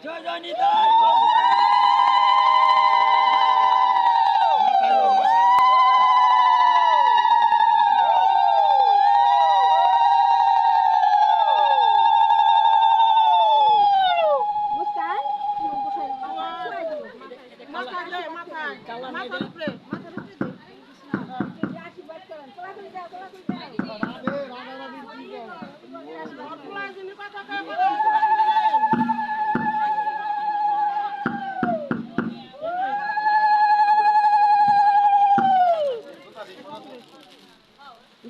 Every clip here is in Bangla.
জয় জয় নিতাই।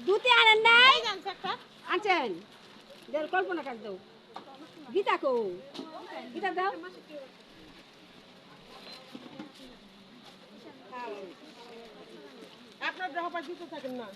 দুটি আনেন নাই আনছেন কল্পনা কাট দাও গীতা কো গীতা দাও আপনার দেহ পা দিতে থাকেন না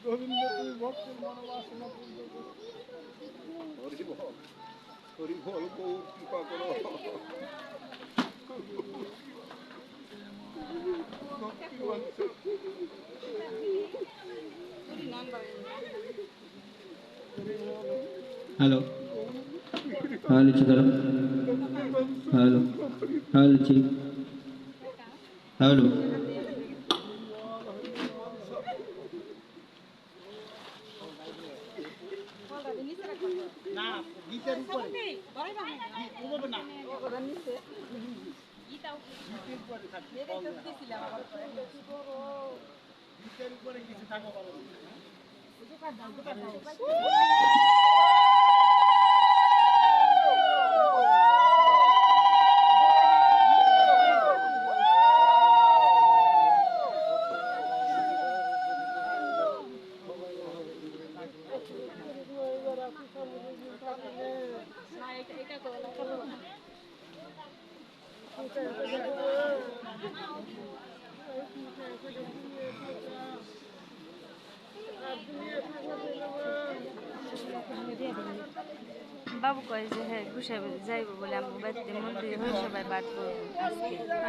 গোবিন্দ তুই ভক্তের মনোবাসনা পূর্ণ করো। হরি বল গো কৃপা করো। হ্যালো হ্যালো চিকার হ্যালো হ্যালো চিক হ্যালো না গীতের উপরে উপরে না গীতের উপরে কিছু থাকা পারো বাবু কয় যে হ্যাঁ গুসাই যাইব বলে আমি বাড়িতে মন্দিরে হয়ে সবাই পাঠ করবো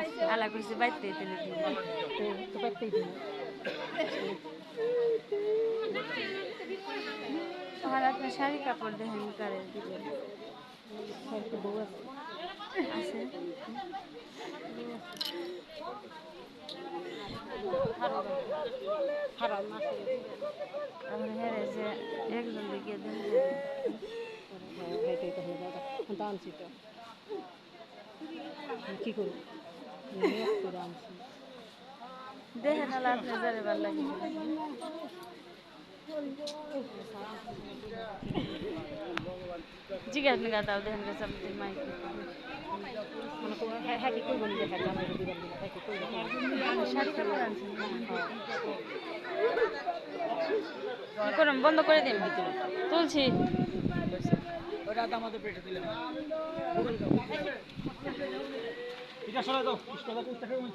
আজকে আলা করছে বাড়িতে তেলে দিব আর আপনার শাড়ি কাপড় দেখেন কারে দিবেন আছে আমার হেরে যে একজন দিকে দেন কি করব দেখেন আলা আপনার যারে ভালো লাগে জিজ্ঞাসা নিয়ে গাতাও দেখেন গেছে আমাদের মাইকে হ্যাঁ কি করবো নিজে হ্যাঁ জামাই দিবার দিন হ্যাঁ কি করবো শাড়ি কাপড় আনছেন করুন বন্ধ করে দিন তুলছি ওটা আমাদের পেটে দিলে এটা সরাই দাও ইস্টাটা করতে হবে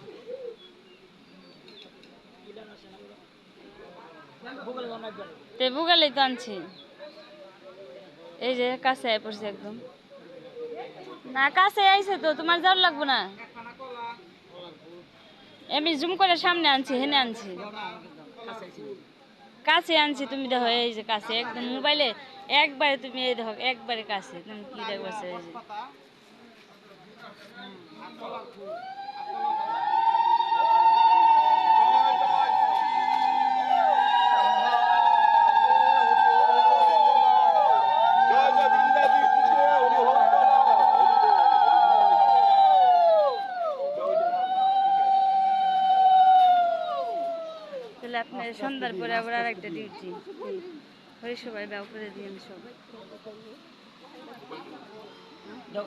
তে বুগালেই তো আনছি এই যে কাছে আই পড়ছে একদম না কাছে আইছে তো তোমার যাওয়ার লাগবো না আমি জুম করে সামনে আনছি হেনে আনছি কাছে আনছি তুমি দেখো এই যে কাছে একদম মোবাইলে একবারে তুমি এই দেখো একবারে কাছে তুমি কি দেখবো এই যে তাহলে আপনার সন্ধ্যার পরে আবার আর একটা ডিউটি হয়ে সবাই দাও করে দিন সব দাও